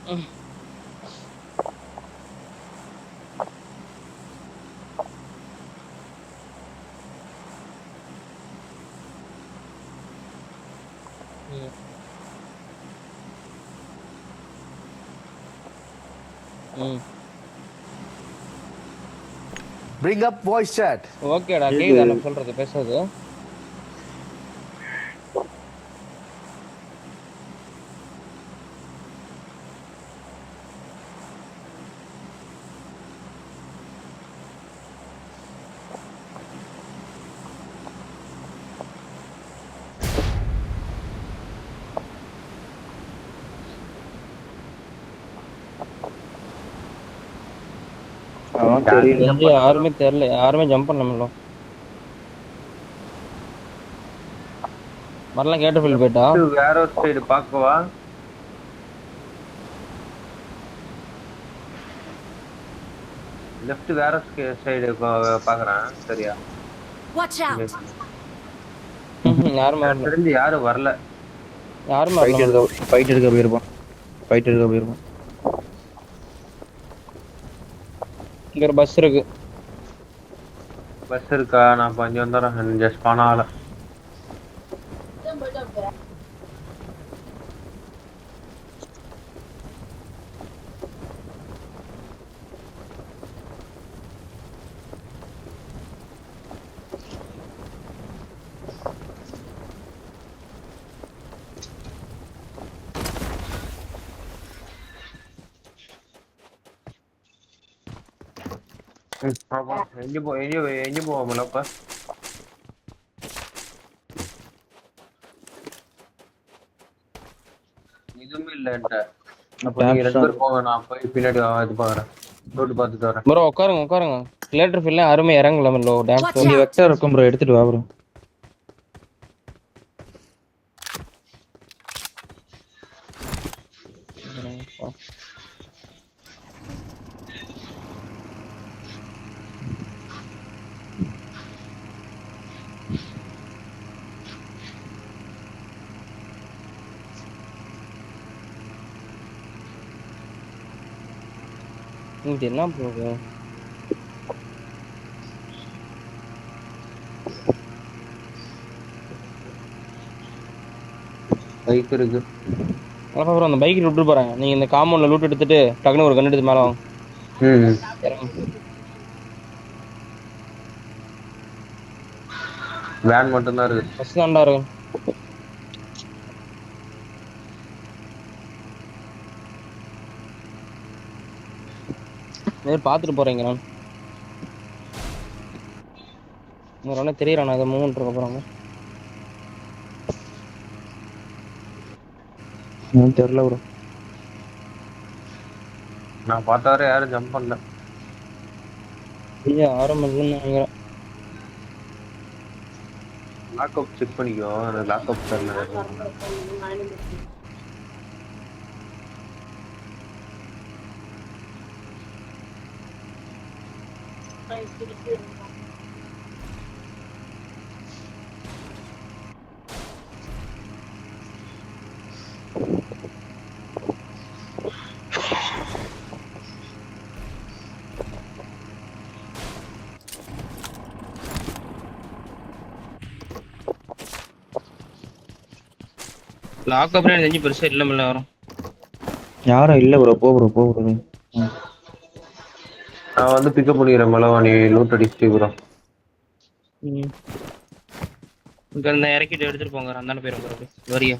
Bring up voice chat. ஓகேடா, கேக்குதா நான் சொல்றது பேசுறது? யாருமே தெரியல, யாருமே ஜம்ப் பண்ணல. மரலாம் கேட்ட ஃபீல் போயிட்டா வேற ஒரு சைடு பாக்கவா? லெஃப்ட் வேற சைடு பாக்குறேன். சரியா? Watch out. யாரும் வரல. தெரிஞ்சு யாரும் வரல. யாரும் வரல. ஃபைட் எடுக்க போயிருப்பான். இங்க ஒரு பஸ் இருக்கு. பஸ் இருக்கா? நான் கொஞ்சம் வந்துடுறேன். ஜஸ்ட் பண்ணால எங்க போவோம்ல இப்ப? இதுவுமே இல்ல. அப்ப நீங்க 2 பேர் போங்க, நான் போய் பின்னாடி இது பாக்குறேன். ரோட் பார்த்துட்டு வரேன். ப்ரோ உட்காருங்க. லேட்டர் ஃபீல்ல யாருமே இறங்கல மெல்லோ. டான்ஸ் Watch இங்க out. வெக்டர் இருக்கும் ப்ரோ, எடுத்துட்டு வா ப்ரோ. இது என்ன ப்ரோ? பைக் இருக்கு. அப்புறம் அந்த பைக் விட்டு போறாங்க. நீங்க இந்த காம்பவுண்ட்ல லூட் எடுத்துட்டு டக்குனு ஒரு கன் எடுத்து மேல வாங்க. வேன் மட்டும் தான் இருக்கு. பஸ் தான்டா இருக்கு. நேர் பாத்துட்டு போறீங்க. நான் உங்க ஒண்ணு தெரியறானே அது மூவ்மெண்ட் இருக்க போறாங்க. தெரியல ப்ரோ. நான் பார்த்தாரு யாரும் ஜம்ப் பண்ணல. ஐயா ஆரம்பம்னு நினைக்கிறேன். லாக்அப் செக் பண்ணிக்கோ. லாக்அப் தெரியல. லாக்அப் தெரிஞ்சு பெருசா இல்ல மில்ல வரும். யாரும் இல்ல ப்ரோ. போ ப்ரோ. நான் வந்து பிக்கப் பண்ணிக்கிறேன். மலவா நீ லூட் அடிச்சுட்டு ப்ரோ. இங்க இந்த இறக்கிட்டு எடுத்துட்டு போங்க. அந்தான போயிரும் வரியா.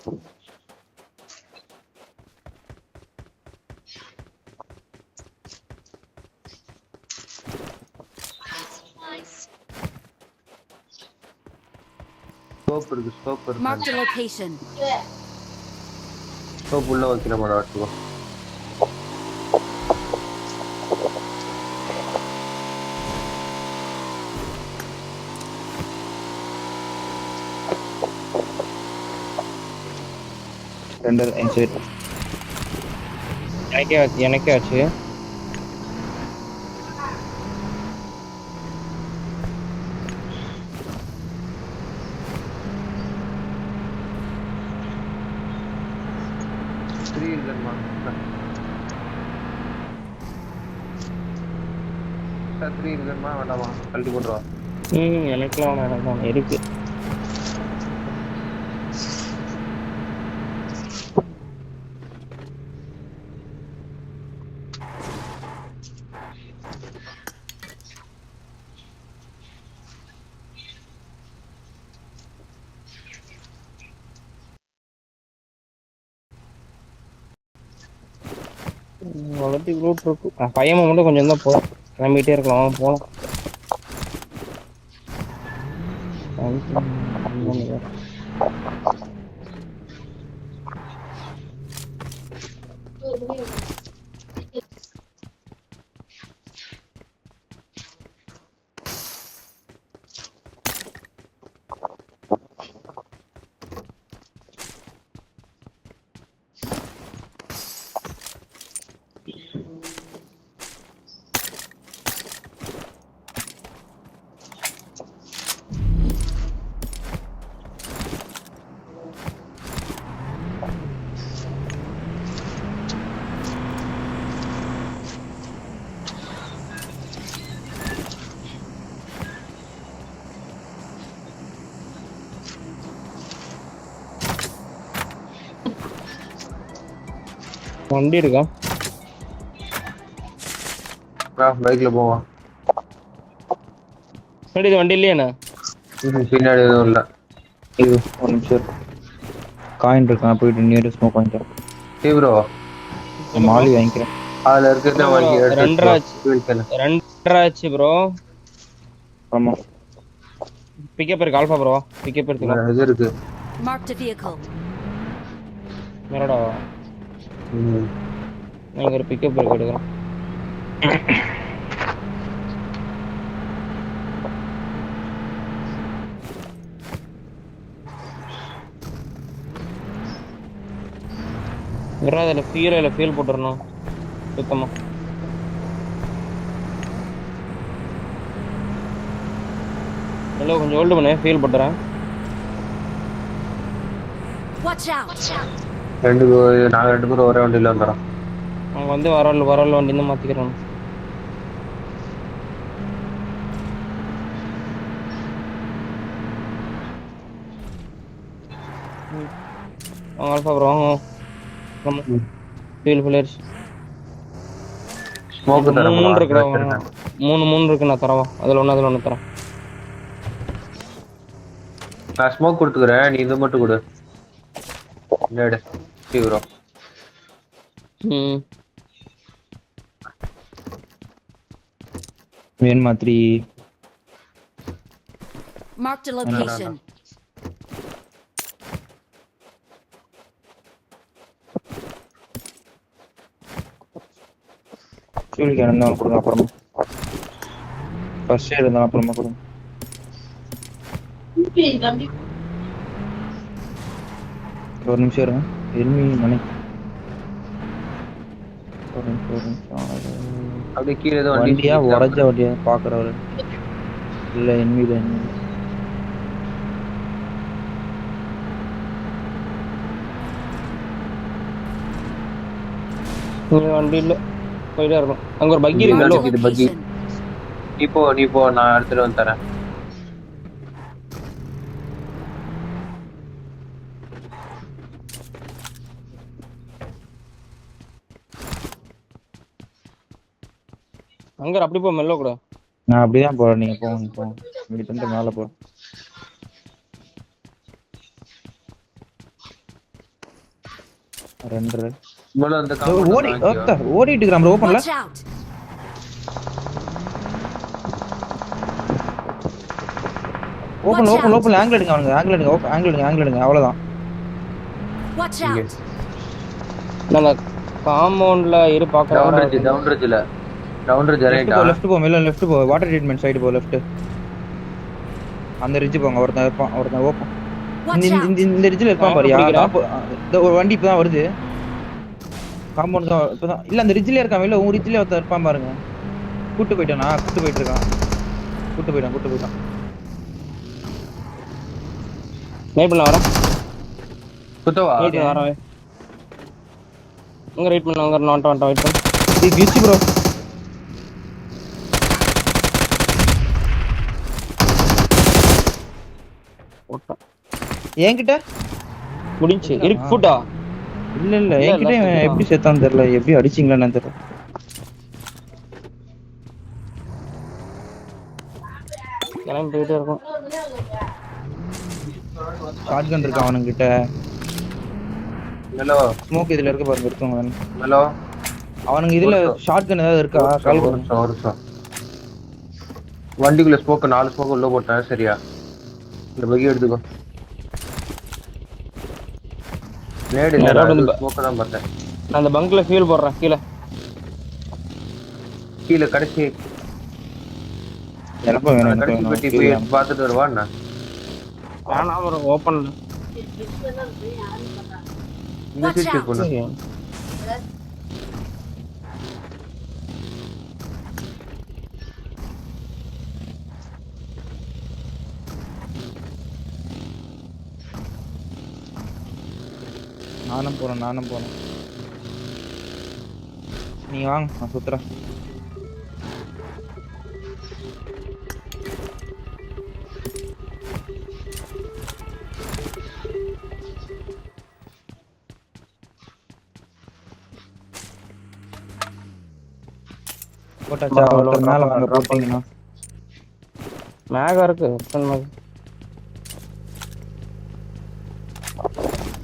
ஸ்கோப் இருக்கு Marked a location. ஸ்கோப் உள்ள வைக்கிற மாதிரி ஆட்டுக்கோ. ரெண்டு இன்சைட் எனக்கே ஆச்சு. இருக்குமா வேண்டாமா கழட்டி போட்டுருவா. எனக்குலாம் வேணாம் இருக்கு. வளர்த்தி ரூட் இருக்கு. பையன் மட்டும் கொஞ்சம் தான் போகும். கிளம்பிட்டே இருக்கலாம் போகலாம். வண்டி இருக்கா? பைக்ல போவான். இது வண்டி இல்லையாண்ணா? பின்னாடி எதுவும் இல்ல. இது ஒரு நிமிஷம் காயின் இருக்கான், போயிட்டு நியர் ஸ்மோக் வாங்கிக்கிறேன். ப்ரோ மாலி வாங்கிக்கிறேன். அதுல இருக்கிறத வாங்கி ரெண்டராச்சு ப்ரோ. ஆமா பிக்கப் இருக்கு. ஆல்பா ப்ரோ பிக்கப் எடுத்துக்கலாம். இது இருக்கு. Marked a vehicle. மேலடா நான் ஒரு பிக்கப் இருக்கு எடுக்கிறேன். அதில் ஃபியூல் போட்டுடணும் சுத்தமா. ஹலோ கொஞ்சம் ஹோல்டு பண்ணு, ஃபியூல் போட்டுறேன். Watch out. நாங்க ரெண்டு பேரும் ஒரே வண்டியில வந்துடுறோம். அவங்க வந்து வரல வண்டி தான் மாத்திக்கிறோம். அவங்க ஆல்பா ப்ரோ வாங்க. ஃபியூல் ஃபில்லர்ஸ் ஸ்மோக் தரேன். 3 இருக்குடா. 3 இருக்கு நான் தரவா. அதுல ஒன்று தரேன். நான் ஸ்மோக் கொடுத்துக்கிறேன், நீ இது மட்டும் கொடு. என்னடு ப்ரோ. வேணுமா 3? Marked a location. Fuel can இருந்தாலும் கொடுங்க, அப்புறமா ஃபர்ஸ்ட் எய்ட் இருந்தாலும் அப்புறமா கொடுங்க. ஒரு நிமிஷம் இருங்க. எனிமி நினைக்கிறேன். அப்படியே கீழே ஏதோ வண்டியா உடஞ்ச வண்டியா பாக்குறவரு இல்ல. எனிமில வண்டி இல்ல, போயிட்டே இருக்கும். அங்க ஒரு பக்கி Marked a இருக்கு. இது பக்கி. location. நீ போ நான் எடுத்துட்டு வந்து தரேன். அங்க அப்படி போ, மெல்ல கூட. நான் அப்படிதான் போறேன். நீங்க போங்க இப்படி பண்ணிட்டு மேல போ. 2 இவ்வளவு அந்த ஓடிட்டு இருக்கான் ஓபன்ல. Watch out! ஓபன் ஆங்கிள் எடுங்க அவனுங்க. ஆங்கிள் எடுங்க அவ்வளவுதான். Watch out! நம்ம காம்பவுண்ட்ல இரு பாக்குறேன். டவுன் ரிட்ஜ் ரைட்டா. லெஃப்ட் போ மேல லெஃப்ட் போ. வாட்டர் ட்ரீட்மென்ட் சைடு போ லெஃப்ட். அந்த ரிட்ஜ் போங்க. ஒருத்தன் ஓபன். Watch out! இந்த ரிட்ஜ்ல இருப்பான் பாரியா. இந்த ஒரு வண்டி இப்பதான் வருது. காம்பவுண்ட் தான் இப்பதான். இல்ல அந்த ரிட்ஜ்லயே இருக்கான். இல்ல உங்க ரிட்ஜ்லயே ஒருத்தன் இருப்பான் பாருங்க. கூட்டி போயிட்டு இருக்கான். கூட்டி போயிட்டான். நைட் பண்ண வரேன். குத்தவா? நைட் வரேன். உங்க ரைட் பண்ண உங்க நாட் வெயிட் பண்ணு. இது கிளிச் ப்ரோ. ஓட்டா. என்கிட்ட முடிஞ்சு. இருக்கு ஃபுட்டா? இல்ல என்கிட்ட எப்படி செத்தான்னு தெரியல. எப்படி அடிச்சீங்களான்னு தெரியல. கிளம்பி போயிட்டே இருக்கும். ஷாட்கன் இருக்கு அவனுங்கிட்ட. ஹலோ ஸ்மோக் இதுல இருக்கு பாருங்க. இருக்குங்க. ஹலோ அவனுங்க இதுல ஷாட்கன் ஏதாவது இருக்கா? கால் ஒரு நிமிஷம். வண்டிக்குள்ள ஸ்மோக் 4 ஸ்மோக் உள்ள போட்டேன். சரியா? இந்த பகி எடுத்துக்கோ. நேடு இல்ல ஸ்மோக் தான் பார்த்தேன். நான் அந்த பங்க்ல ஃபியூல் போடுறேன். கீழ கடைசி எனக்கு வேணும். கடைசி பெட்டி போய் பார்த்துட்டு வருவா என்ன? வேணாம் ஒரு ஓபன்ல. இந்த சீட் செக் பண்ணு. நானும் போறேன். நீ வாங்க நான் சுத்துறேன். போட்டாச்சா? ஒருத்தர் மேல வாங்க போட்டீங்கன்னா. மேகா இருக்கு.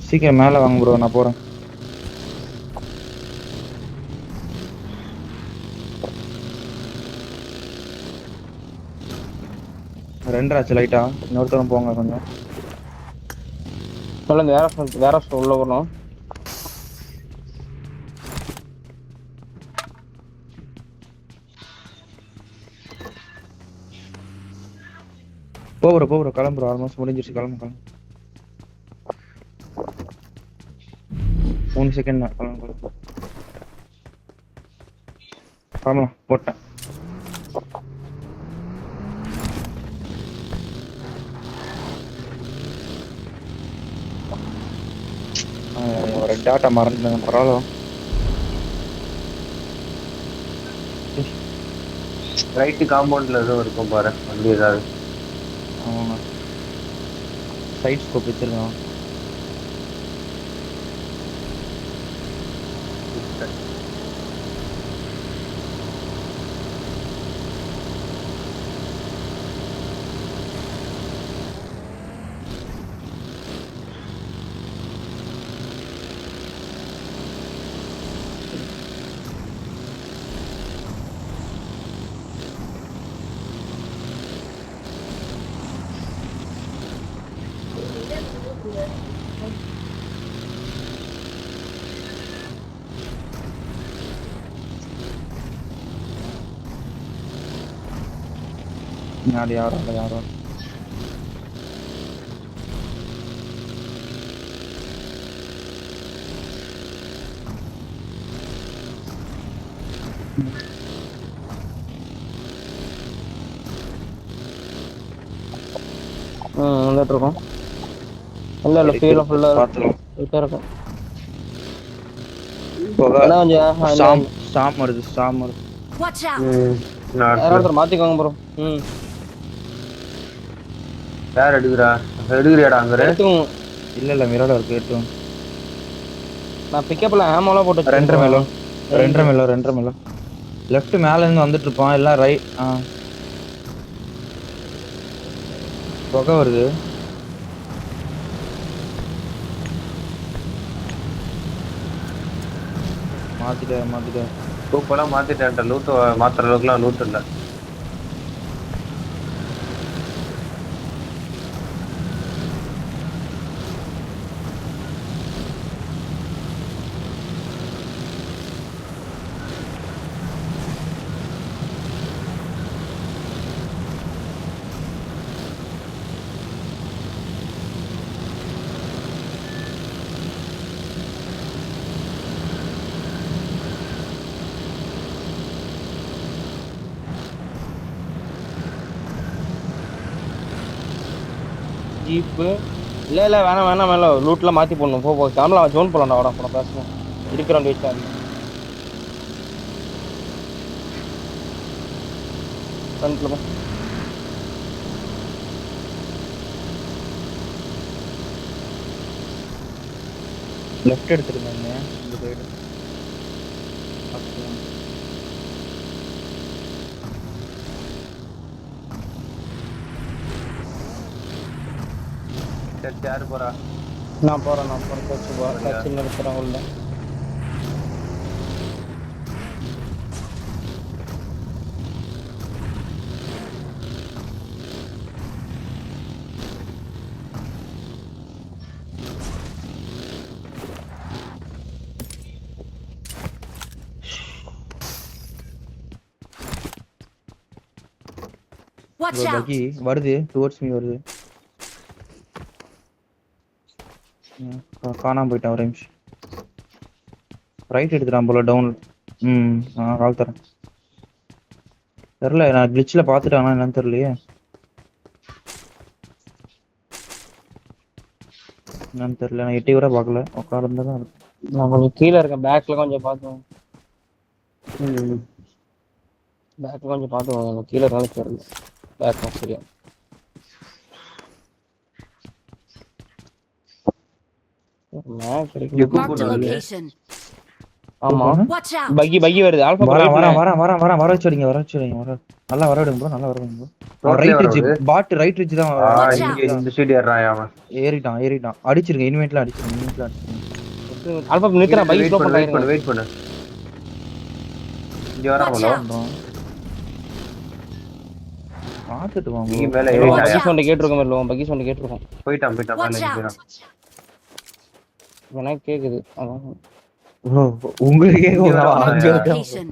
சீக்கிரம் மேல வாங்க ப்ரோ. நான் போறேன். ரெண்டராச்சு லைட்டா. இன்னொருத்தரும் போங்க கொஞ்சம். சொல்லுங்க. வேற உள்ள வரணும். போ ப்ரோ கிளம்புறோம். ஆல்மோஸ்ட் முடிஞ்சிருச்சு. கிளம்பு 3 செகண்ட் தான். கிளம்பலாம். போட்டேன். ஒரு டாட்டா மறந்துட்டேன். பரவாயில்ல. ரைட் காம்பவுண்ட்ல ஏதோ இருக்கும் பாரு. வண்டி ஏதாவது. ஆமாங்க. சைட் ஸ்கோப் வச்சிருக்கான். பின்னாடி யாரும் வந்துட்டு இருக்கோம். இல்ல ஃபீல் ஃபுல்லா பாத்துறோம். இருக்கும். ஸ்டாம் வருது. Watch out! யாராவது மாத்திக்கோங்க ப்ரோ. யார் எடுக்குறியாடா அங்க? இல்ல மிரோட இருக்கு. எடுத்து நான் பிக்கப்ல ஆமோலாம் போட்டு 2 மேல லெஃப்ட் மேல இருந்து வந்துட்டு இருப்பான். எல்லாம் ரைட். புகை வருது. மாத்திட்டேன். கூப்பெல்லாம் மாத்திட்டேன்ட்ட லூட்டு மாத்துற அளவுக்குலாம் லூட் இல்ல. ஜீப்பு இல்லை வேணாம் மேலே லூட்லாம் மாற்றி போடணும். போ கிளம்பலாம், ஜோன் போகலாம்டா. வாடா போன பேசணும் இருக்கிறோம் வெயிட் ஃப்ரண்ட்டில் போ. லெஃப்ட் எடுத்துருந்தாங்க இந்த சைடு. யாரு போறா? நான் போகிறேன் வச்சு போ. கட்சி நிறுத்துறேன் உள்ள. Watch out! பக்கி வருது, டுவர்ட்ஸ் மீ வருது. காணாம போயிட்டான் ஒரு நிமிஷம். ரைட் எடுத்துறான் போல டவுன். கால் தரேன். தெரியல, நான் கிளிச்சில் பார்த்துட்டானா என்னன்னு தெரியலையே. என்னன்னு தெரியல, நான் எட்டி வர பார்க்கல. உட்கார்ந்து தான் இருக்கு. நான் கொஞ்சம் கீழே இருக்கேன். பேக்கில் கொஞ்சம் பார்த்துவோம். பேக்கில் கொஞ்சம் பார்த்துவோம். கீழே இருந்தாலும் தெரியல. பேக் சரியா. Marked a location. ஆமா Watch out! பக்கி வருது. ஆல்பா வர வச்சு வரீங்க. நல்லா வர விடுங்க ப்ரோ, நல்லா வர விடுங்க ப்ரோ. ரைட் ரிட்ஜ் பாட், ரைட் ரிட்ஜ் தான். இந்த சைடு ஏறான் அவன். ஏறிட்டான். அடிச்சிருங்க, இன்வென்ட்ல அடிச்சிருங்க. ஆல்பா நிக்குறான். பக்கி ஸ்லோ பண்ணு. வெயிட் பண்ணு. இங்க வராங்களோ? பாத்துட்டு வாங்க. நீ மேல ஏறிட்டாயா? பக்கி சவுண்ட் கேட்டிருக்கோம் இல்ல? பக்கி சவுண்ட் கேட்டிருக்கோம். போயிட்டான் மேல Watch ஏறிட்டான். out! எனக்கு கேக்குது. அதான் ப்ரோ உங்களுக்கு கேக்குதா? Marked a location.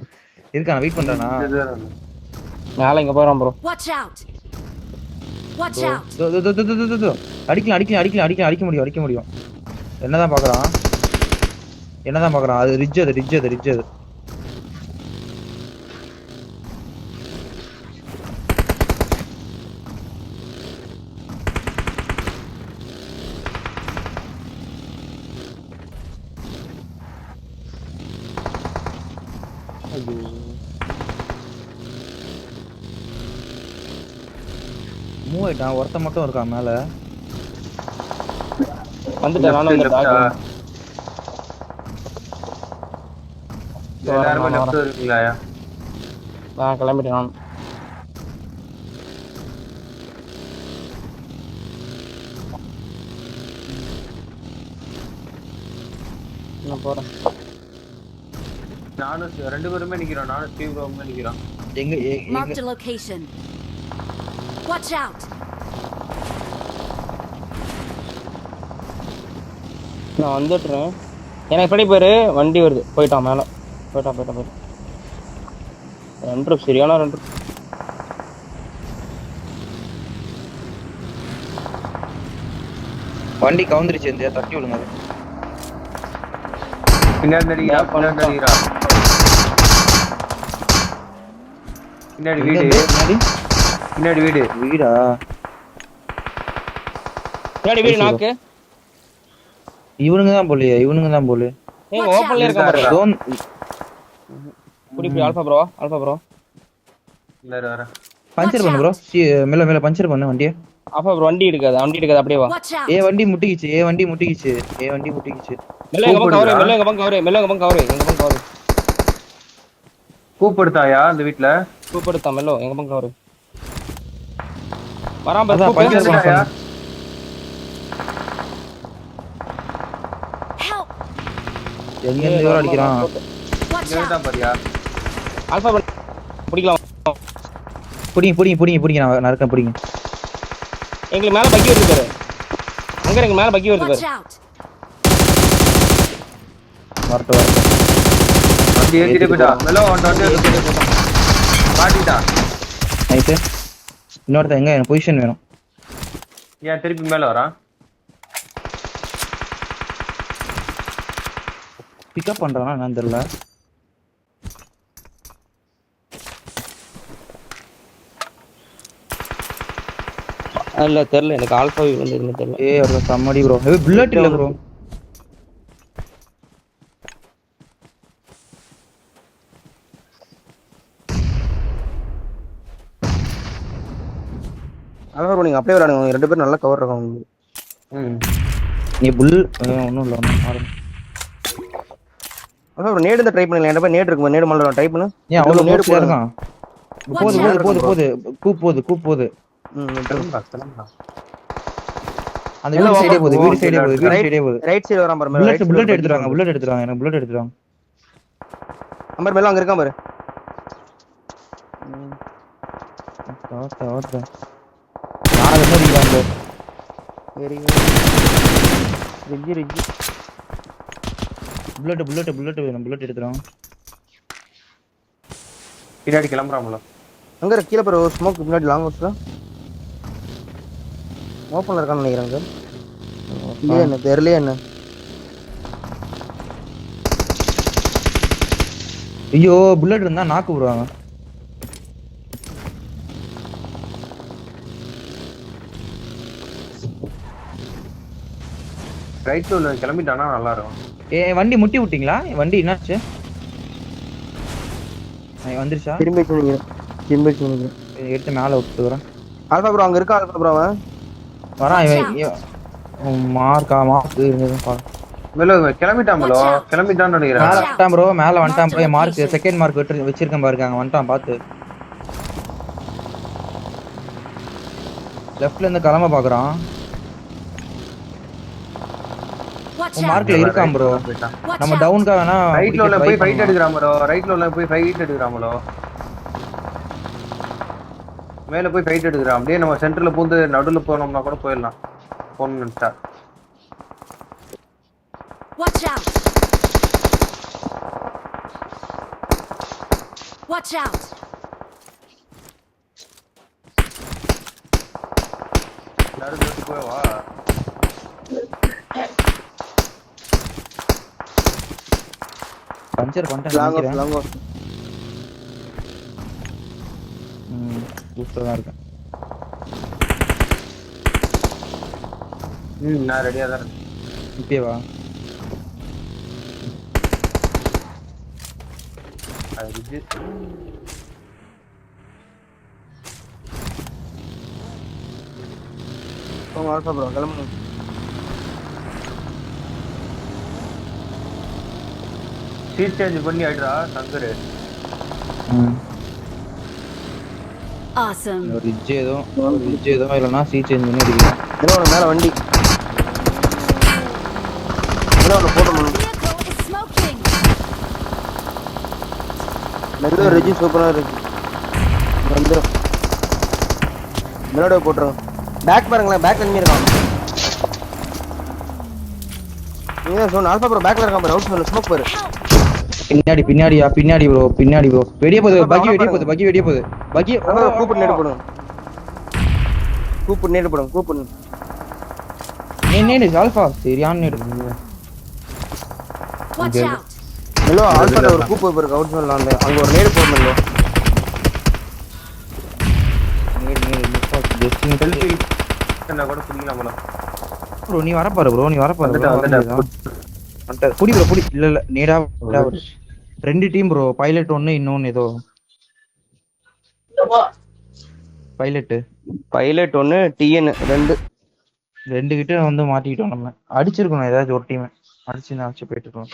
இருக்கா, நான் வெயிட் பண்றேனா? மேல இங்க போறான் bro. Watch out! Watch out! அடிக்க முடியும். என்னதான் பாக்குறான்? அது ரிட்ஜ் அது. மூவ் ஆயிட்டான். ஒருத்த மட்டும் இருக்கான் மேல. வந்துட்டேன் நானும் வந்துட்டேன். எல்லாரும் லெஃப்ட் இருக்கீங்களா? நான் கிளம்பிட்டேன் நான். நான் போறேன். நானும் ரெண்டு பேருமே நிக்கிறோம். நானும் ஸ்டீவ் ரோமே நிக்கிறோம். Marked a location. Watch out! நான் வந்துட்டுறேன். எனக்கு படி போயிரு. வண்டி வருது. போயிட்டான் மேல. போயிட்டான். ரெண்டு சரியான ரெண்டு. வண்டி கவுந்துருச்சு. இந்த தட்டி விடுங்க. பின்னாடி அடிக்கிறா. பின்னாடி வீடு. வீடா? பின்னாடி வீடு நாக்கு. இவனுங்க தான் போல. ஏங்க ஓபன்ல இருக்க பாரு. ஜோன் புடி ஆல்பா ப்ரோ. இல்ல வர. பஞ்சர் பண்ணு ப்ரோ. மேல பஞ்சர் பண்ணு வண்டியை. ஆல்பா ப்ரோ வண்டி எடுக்காது அப்படியே வா. Watch out! வண்டி முட்டிக்கிச்சு. மெல்ல எங்க பக்கம் கவரே. கூப்பிடுத்தாயா இந்த வீட்ல? கூப்பிடுதா மெல்ல எங்க பக்கம் கவரே. வரான் அதான் பஸ். பஞ்சர் பண்ணு. Help! எங்க இருந்து அடிக்கிறான்? Watch இங்க out! தான் பாரியா ஆல்பா பிடிக்கலாம். பிடிங்க நான் இருக்கேன் பிடிங்க. எங்களுக்கு மேல பக்கி வருது பாரு. அங்க எங்க மேல பக்கி வருது Watch பாரு. out! வரட்டும். வண்டி ஏத்திட்டு போய்டா மெலோ வண்டி ஏத்திட்டு போடா மாட்டிட்டா. நைஸ். இன்னொருத்த எங்க எனக்கு பொசிஷன் வேணும். ஏன் திருப்பி மேல வரான்? பிக்கப் பண்றானா என்னன்னு தெரியல. இல்ல தெரியல எனக்கு ஆல்பா வந்து என்ன தெரியல. அவரோட சம்மடி ப்ரோ. புல்லட் இல்ல ப்ரோ. அதான் bro, நீங்க அப்படியே விளையாடுங்க. ரெண்டு பேரும் நல்லா கவர் இருக்கும் உங்களுக்கு. நீ ஒன்றும் இல்லை பாருங்க. அதான் bro, நேடு ட்ரை பண்ணல. என்கிட்ட போய் நேடு இருக்குமா? நேடு மல்ல ட்ரை பண்ணு. ஏன் அவ்வளோ நேடு நேடு இருக்கான். போகுது. கிளம்புடா. அந்த வீடு சைடே போகுது. ரைட் சைடு வரான் பாரு. புல்லட் எடுத்துறாங்க. எனக்கு புல்லட் எடுத்துறாங்க. அம்பர் மேல அங்க இருக்கான் பாரு. ஓட்ட. நாலு பேர் இருக்காங்க. வெரி ரிஜி. புல்லட் வேணும். புல்லட் எடுத்துறாங்க. பின்னாடி கிளம்புறாமல. அங்க கீழ பாரு ஸ்மோக் முன்னாடி லாங் ஹவுஸ்ல. ஓபன்ல இருக்கான்னு நினைக்கிறேன் சார். இல்லையா என்ன தெரியலையா என்ன? ஐயோ புல்லட் இருந்தா நாக்கு விடுவாங்க. ரைட்ல உள்ள கிளம்பிட்டானா நல்லா இருக்கும். வண்டி முட்டி விட்டீங்களா? வண்டி என்னாச்சு? வந்துருச்சா? திரும்பி நினைக்கிறேன். எடுத்து மேல விட்டுறேன். ஆல்பா ப்ரோ அங்க இருக்கா? ஆல்பா ப்ரோ அவன் வரான். மார்க்கு மெலோ கிளம்பிட்டான் மெலோ. கிளம்பிட்டான்னு நினைக்கிறேன். மேல வந்துட்டான் ப்ரோ. மேல வந்துட்டான் ப்ரோ. மார்க் செகண்ட் மார்க் வச்சிருக்கேன் பாருங்க. அங்க வந்துட்டான் பாத்து. லெஃப்ட்ல இருந்து கிளம்ப பாக்குறான். Watch out! மார்க்ல இருக்கான் ப்ரோ. Watch நம்ம out! டவுன்கா வேணா ரைட்ல உள்ள போய் ஃபைட் எடுக்கறான் ப்ரோ. ரைட்ல உள்ள போய் ஃபைட் எடுக்கறான் ப்ரோ. மேல போய் ஃபைட் எடுக்கறான். அப்படியே நம்ம சென்டர்ல பூந்து நடுவுல போனோம்னா கூட போயிடலாம். போன்னுட்டா. Watch out! Watch out! நடுவுல போய் வா. பஞ்சர் பண்ணிட்டேன். Long house. பூஸ்டர் தான் இருக்கேன். நான் ரெடியா தான் இருக்கேன். இப்பயே வா. அது ஆல்பா ப்ரோ கிளம்பு. சீட் சேஞ்ச் பண்ணி ஆயிடுறா சங்கரு. Awesome. ரிட்ஜ் ஏதோ இல்லைன்னா சீ சேஞ்ச் பண்ணி அடிக்கலாம். இன்னொரு மேல வண்டி. இன்னொரு போட்டோம். Vehicle is smoking. மெல்லோ ரிஜி சூப்பரா இருக்கு. வந்துரும். மெலோட போட்டுறோம். பேக் பாருங்களேன். பேக்ல நின்னு இருக்கான். நீங்க சொன்ன ஆல்பா ப்ரோ பேக்ல இருக்கான் பாரு. அவுட் மேல ஸ்மோக் பாரு. பின்னாடி ப்ரோ. வெளிய போகுது. பக்கி வெளிய போகுது. பக்கி கூப்பிட்டு நேடு போடுங்க. கூப்பிடு. நேடு ஆல்பா சரியான நேடு. Watch out! மெல்லோ ஆல்பா ஒரு கூப்பு பாரு. அவுட் மேல அங்க ஒரு நேடு போடுங்க. செல்ஃபி என்ன கூட புடிக்கலாம்ல. ப்ரோ நீ வரப்பாரு ப்ரோ. புடி இல்ல நேடா ரெண்டு டீம் ப்ரோ. பைலட் ஒன்னு இன்னொன்னு ஏதோ பைலட் ஒன்னு டிஎன் ரெண்டு கிட்ட வந்து மாட்டிக்கிட்டோம். நம்ம அடிச்சிருக்கணும். ஏதாச்சும் ஒரு டீம் அடிச்சு போயிட்டு இருக்கோம்.